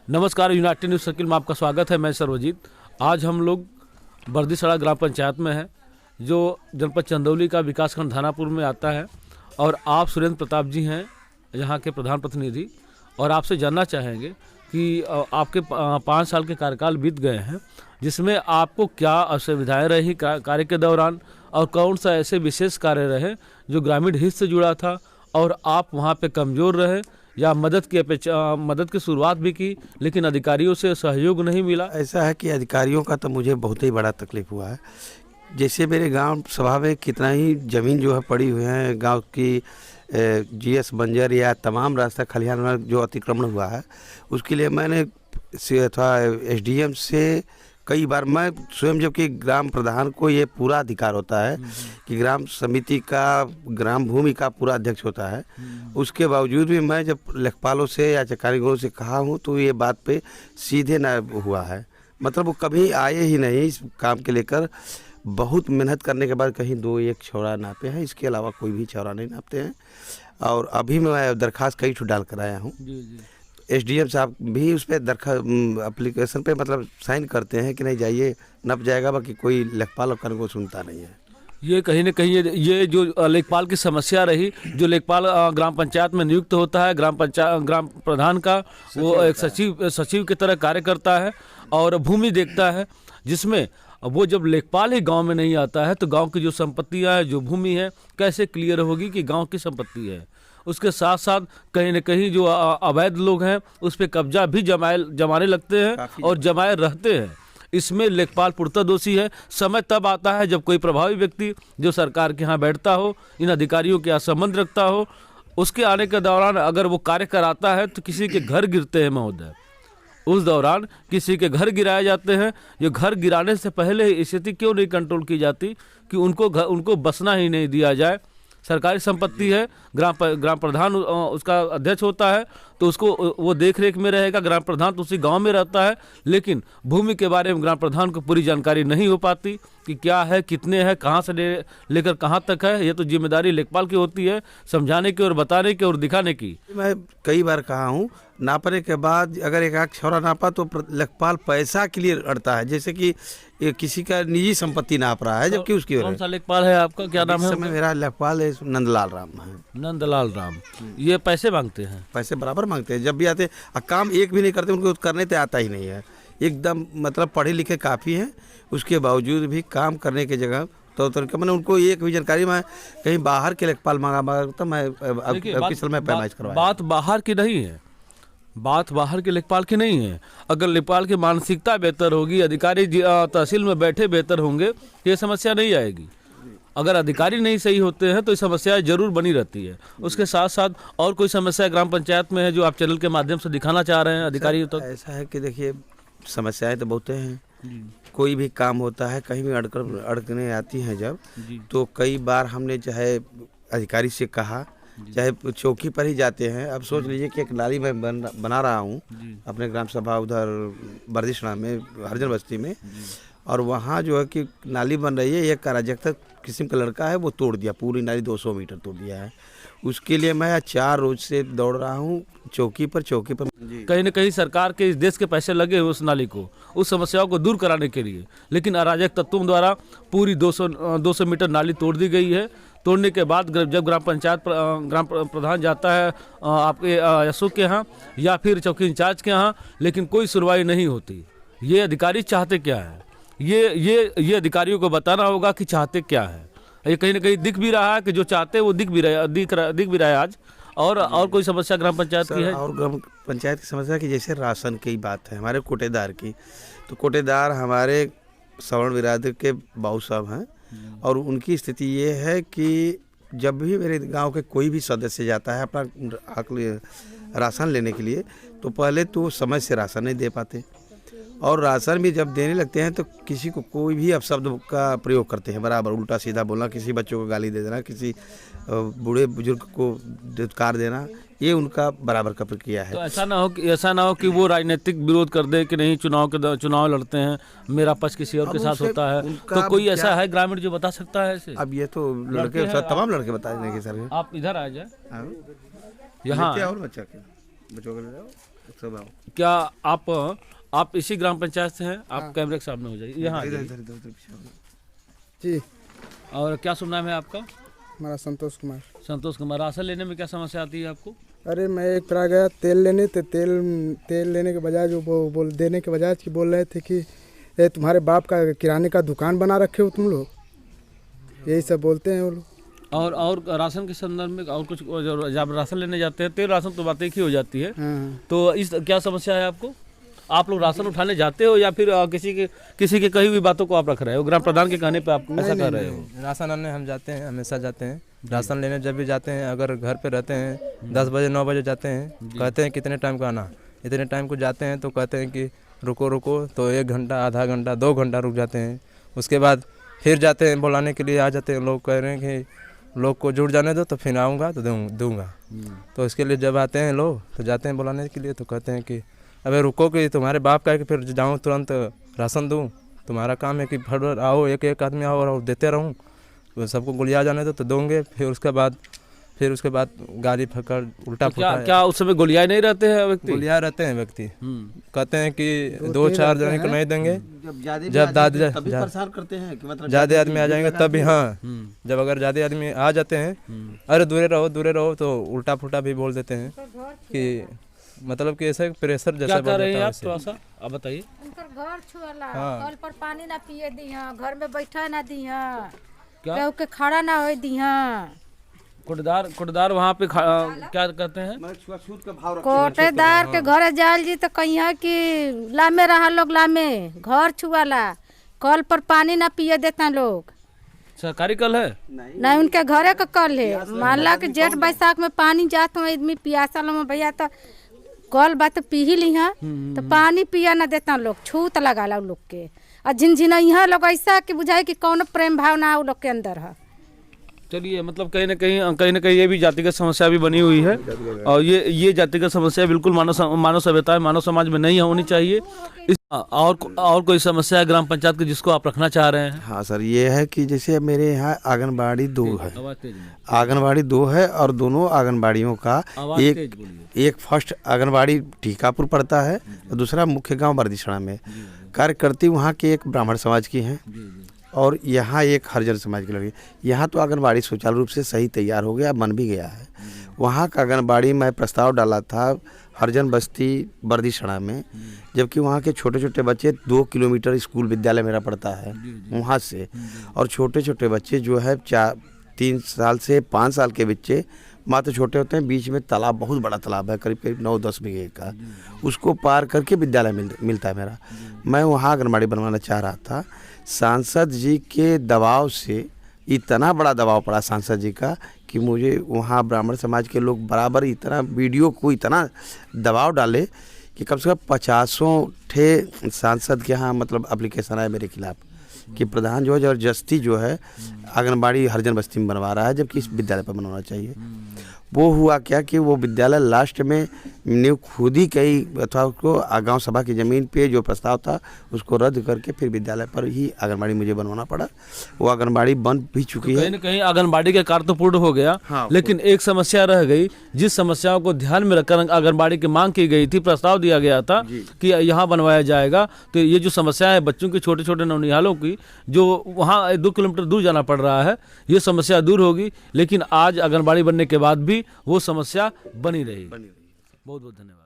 नमस्कार, United news circle में आपका स्वागत है। मैं सर्वजीत। आज हम लोग बर्दीसड़ा ग्राम पंचायत में हैं, जो जनपद चंदौली का विकासखंड धानापुर में आता है। और आप सुरेंद्र प्रताप जी हैं यहाँ के प्रधान प्रतिनिधि, और आपसे जानना चाहेंगे कि आपके 5 साल के कार्यकाल बीत गए हैं, जिसमें आपको क्या असुविधाएँ रही कार्य के दौरान, और कौन सा ऐसे विशेष कार्य रहे जो ग्रामीण हित से जुड़ा था और आप वहाँ पे कमज़ोर रहे या मदद की शुरुआत भी की लेकिन अधिकारियों से सहयोग नहीं मिला। ऐसा है कि अधिकारियों का तो मुझे बहुत ही बड़ा तकलीफ हुआ है। जैसे मेरे गांव सभा में कितना ही ज़मीन जो है पड़ी हुई है, गांव की जीएस बंजर या तमाम रास्ता खलिहान में जो अतिक्रमण हुआ है, उसके लिए मैंने था एसडीएम से कई बार, मैं स्वयं, जबकि ग्राम प्रधान को ये पूरा अधिकार होता है कि ग्राम समिति का ग्राम भूमि का पूरा अध्यक्ष होता है, उसके बावजूद भी मैं जब लेखपालों से या कारीगरों से कहा हूँ तो ये बात पे सीधे ना हुआ है। मतलब वो कभी आए ही नहीं इस काम के लेकर। बहुत मेहनत करने के बाद कहीं 2-1 छौड़ा नापे हैं, इसके अलावा कोई भी छौड़ा नहीं नापते हैं। और अभी मैं दरखास्त कई ठो डाल कर आया हूँ। एसडीएम साहब भी उस पर एप्लीकेशन पे मतलब साइन करते हैं कि नहीं जाइए नप जाएगा, बाकी कोई लेखपाल और कानून को सुनता नहीं है। ये कहीं न कहीं ये जो लेखपाल की समस्या रही, जो लेखपाल ग्राम पंचायत में नियुक्त होता है, ग्राम प्रधान का वो एक सचिव की तरह कार्य करता है और भूमि देखता है, जिसमें वो जब लेखपाल ही गांव में नहीं आता है तो गांव की जो संपत्तियां है, जो भूमि है, कैसे क्लियर होगी कि गांव की संपत्ति है। उसके साथ साथ कहीं न कहीं जो अवैध लोग हैं उस पर कब्जा भी जमाने लगते हैं और जमाए रहते हैं। इसमें लेखपाल पूर्णतः दोषी है। समय तब आता है जब कोई प्रभावी व्यक्ति जो सरकार के यहाँ बैठता हो, इन अधिकारियों के यहाँ संबंध रखता हो, उसके आने के दौरान अगर वो कार्य कराता है तो किसी के घर गिरते हैं महोदय। उस दौरान किसी के घर गिराए जाते हैं। ये घर गिराने से पहले स्थिति क्यों नहीं कंट्रोल की जाती कि उनको बसना ही नहीं दिया जाए। सरकारी संपत्ति है, ग्राम प्रधान उसका अध्यक्ष होता है तो उसको वो देख रेख में रहेगा। ग्राम प्रधान तो उसी गांव में रहता है, लेकिन भूमि के बारे में ग्राम प्रधान को पूरी जानकारी नहीं हो पाती कि क्या है, कितने हैं, कहां से लेकर कहां तक है। ये तो जिम्मेदारी लेखपाल की होती है, समझाने की और बताने की और दिखाने की। मैं कई बार कहा हूँ, नापने के बाद अगर एक आख छौरा नापा तो लेखपाल पैसा के लिए अड़ता है, जैसे कि किसी का निजी संपत्ति नाप रहा है, जबकि उसकी कौन सा लेखपाल है आपका, क्या नाम है? मेरा लेखपाल है नंदलाल राम है। नंदलाल राम। ये पैसे मांगते हैं? पैसे बराबर मांगते हैं, जब भी आते हैं। काम एक भी नहीं करते, उनको करने तो आता ही नहीं है एकदम। मतलब पढ़े लिखे काफ़ी हैं, उसके बावजूद भी काम करने की जगह तो मैंने उनको एक भी जानकारी, मैं कहीं बाहर के लेखपाल मांगा तो मैं आपकी साल में पैमाइश करवाया। बात बाहर की नहीं है, बात बाहर के लेखपाल की नहीं है। अगर लेखपाल की मानसिकता बेहतर होगी, अधिकारी तहसील में बैठे बेहतर होंगे, ये समस्या नहीं आएगी। अगर अधिकारी नहीं सही होते हैं तो ये समस्या जरूर बनी रहती है। उसके साथ साथ और कोई समस्या ग्राम पंचायत में है जो आप चैनल के माध्यम से दिखाना चाह रहे हैं अधिकारी? तो ऐसा है कि देखिए, समस्याएं तो बहुत हैं। कोई भी काम होता है, कहीं भी अड़कने आती हैं जब, तो कई बार हमने चाहे अधिकारी से कहा, चाहे चौकी पर ही जाते हैं। अब सोच लीजिए कि एक नाली मैं बना रहा हूँ अपने ग्राम सभा उधर बर्दीसड़ा में, हरिजन बस्ती में, और वहाँ जो है कि नाली बन रही है, एक अराजकता किस्म का लड़का है, वो तोड़ दिया, पूरी नाली 200 मीटर तोड़ दिया है। उसके लिए मैं 4 रोज से दौड़ रहा हूँ चौकी पर। कहीं न कहीं सरकार के इस देश के पैसे लगे हुए उस नाली को, उस समस्याओं को दूर कराने के लिए, लेकिन अराजक तत्वों द्वारा पूरी 200 मीटर नाली तोड़ दी गई है। तोड़ने के बाद जब ग्राम प्रधान जाता है आपके एसओ के यहाँ या फिर चौकी इंचार्ज के यहाँ, लेकिन कोई सुनवाई नहीं होती। ये अधिकारी चाहते क्या है, ये अधिकारियों को बताना होगा कि चाहते क्या है। ये कहीं ना कहीं दिख भी रहा है कि जो चाहते हैं वो दिख भी रहा है आज। और कोई समस्या ग्राम पंचायत की है? और ग्राम पंचायत की समस्या की, जैसे राशन की बात है, हमारे कोटेदार की, तो कोटेदार हमारे सवर्ण बिरादर के बाबू साहब हैं, और उनकी स्थिति ये है कि जब भी मेरे गांव के कोई भी सदस्य जाता है अपना राशन लेने के लिए, तो पहले तो समय से राशन नहीं दे पाते, और राशन भी जब देने लगते हैं तो किसी को कोई भी अपशब्द का प्रयोग करते हैं, बराबर उल्टा सीधा बोलना, किसी बच्चों को गाली दे देना, किसी बूढ़े बुजुर्ग को धिक्कार देना, ये उनका बराबर का प्रक्रिया है। तो ऐसा ना हो कि वो राजनीतिक विरोध कर दे कि नहीं, चुनाव लड़ते हैं, मेरा पक्ष किसी और के साथ होता है। तो कोई ऐसा है ग्रामीण जो बता सकता है ऐसे? अब ये तो लड़के तमाम लड़के बता देंगे सर। आप इधर आ जाए, यहाँ और बच्चों के क्या आप इसी ग्राम पंचायत से हैं? आप कैमरे के सामने हो जाइए, यहाँ आ जाइए। जी, और क्या शुभ नाम है आपका? हमारा संतोष कुमार। संतोष कुमार। राशन लेने में क्या समस्या आती है आपको? अरे मैं एक बार गया तेल लेने, तो तेल लेने के बजाय जो बोल देने के बजाय कि बोल रहे थे कि ये तुम्हारे बाप का किराने का दुकान बना रखे हो तुम लोग, यही सब बोलते हैं वो लोग। और राशन के संदर्भ में और कुछ, जब राशन लेने जाते हैं, तेल राशन तो बात एक ही हो जाती है। हाँ, तो इस क्या समस्या है आपको? आप लोग राशन उठाने जाते हो या फिर किसी के कही हुई बातों को आप रख रहे हो? ग्राम प्रधान के कहने पे आप ऐसा कर रहे हो? राशन आने हम जाते हैं, हमेशा जाते हैं राशन लेने। जब भी जाते हैं, अगर घर पे रहते हैं 10 बजे 9 बजे जाते हैं, कहते हैं कितने टाइम को आना, इतने टाइम को जाते हैं तो कहते हैं कि रुको, तो 1 घंटा, आधा घंटा, 2 घंटा रुक जाते हैं। उसके बाद फिर जाते हैं बुलाने के लिए, आ जाते हैं। लोग कह रहे हैं कि लोग को जुड़ जाने दो तो फिर आऊँगा तो दूँगा। तो इसके लिए जब आते हैं लोग तो जाते हैं बुलाने के लिए, तो कहते हैं कि अबे रुको कि तुम्हारे बाप का है कि फिर जाऊँ तुरंत राशन दूँ, तुम्हारा काम है कि फट आओ, एक आदमी आओ और देते रहूँ, तो सबको गुलिया जाने दो तो दूँगे। फिर उसके बाद गाड़ी पकड़ उल्टा फुल्टा। क्या उस समय गोलियां नहीं रहते हैं व्यक्ति? गुलिया रहते हैं व्यक्ति, कहते हैं कि 2-4 जने को नहीं देंगे। जब परेशान करते हैं कि मतलब ज़्यादा आदमी आ जाएंगे तभी, हाँ, जब अगर ज़्यादा आदमी आ जाते हैं, अरे दूरे रहो, तो उल्टा फुल्टा भी बोल देते हैं कि मतलब कि ऐसे प्रेशर जैसा क्या कर रहे हैं आप? थोड़ा सा आप बताइए। उनकर घर छुअला, हाँ। कल पर पानी ना पिए दिहा, घर में बैठा ना दिहा, क्या? केहू के खड़ा ना हो दिहा। कोटेदार वहाँ पे क्या कहते हैं? कोटेदार के घर जाल जी तो कहिया कि लामे रहा लोग, लामे घर छुआला, कल पर पानी ना पिए देता लोग। सरकारी कल है? नहीं, उनके घरे का कल है। मान ला कि जेठ बैसाख में पानी जाता हूँ, आदमी पियासा लो भैया, तो कल बात पी ही ली, तो पानी पिया ना देता लोग, छूत लगा लोग के। और झिनझिनैया लोग ऐसा कि बुझाए कि कौन प्रेम भावना लोग के अंदर है। चलिए, मतलब कहीं ना कहीं ये भी जातिगत समस्या भी बनी हुई है, और ये जातिगत समस्या बिल्कुल मानव सभ्यता, मानव समाज में नहीं होनी चाहिए। और कोई समस्या है ग्राम पंचायत की जिसको आप रखना चाह रहे हैं? हाँ सर, ये है कि जैसे मेरे यहाँ आंगनबाड़ी 2 है, आंगनबाड़ी 2 है, और दोनों आंगनबाड़ियों का एक फर्स्ट आंगनबाड़ी टीकापुर पड़ता है और दूसरा मुख्य गांव बर्दीसड़ा में। कार्यकर्ती वहाँ के एक ब्राह्मण समाज की हैं और यहाँ एक हरिजन समाज की लड़की। यहाँ तो आंगनबाड़ी सुचारू रूप से सही तैयार हो गया, बन भी गया है। वहाँ का आंगनबाड़ी मैं प्रस्ताव डाला था हरिजन बस्ती बर्दीसड़ा में, जबकि वहाँ के छोटे छोटे बच्चे 2 किलोमीटर स्कूल विद्यालय मेरा पड़ता है वहाँ से, और छोटे छोटे बच्चे जो है 3 साल से 5 साल के बच्चे मात्र छोटे होते हैं। बीच में तालाब, बहुत बड़ा तालाब है, करीब 9-10 बीघे का, उसको पार करके विद्यालय मिलता है मेरा। मैं वहाँ आंगनबाड़ी बनवाना चाह रहा था। सांसद जी के दबाव से, इतना बड़ा दबाव पड़ा सांसद जी का कि मुझे वहाँ ब्राह्मण समाज के लोग बराबर इतना वीडियो को इतना दबाव डाले कि कम से कम 50 ठे सांसद के यहाँ मतलब एप्लीकेशन आए मेरे खिलाफ कि प्रधान जो है जबरदस्ती जो है आंगनबाड़ी हरिजन बस्ती में बनवा रहा है, जबकि इस विद्यालय पर बनवाना चाहिए। वो हुआ क्या कि वो विद्यालय लास्ट में न्यू खुद ही कई अथवा उसको गांव सभा की ज़मीन पे जो प्रस्ताव था उसको रद्द करके फिर विद्यालय पर ही आंगनबाड़ी मुझे बनवाना पड़ा। वो आंगनबाड़ी बन भी चुकी है। कहीं न कहीं आंगनबाड़ी का कार्य तो पूर्ण हो गया, हाँ, लेकिन एक समस्या रह गई, जिस समस्याओं को ध्यान में रखकर आंगनबाड़ी की मांग की गई थी, प्रस्ताव दिया गया था कि यहाँ बनवाया जाएगा। तो ये जो समस्या है बच्चों की, छोटे छोटे नवनिहालों की, जो वहाँ 2 किलोमीटर दूर जाना पड़ रहा है, ये समस्या दूर होगी। लेकिन आज आंगनबाड़ी बनने के बाद भी वो समस्या बनी रही। बहुत बहुत धन्यवाद।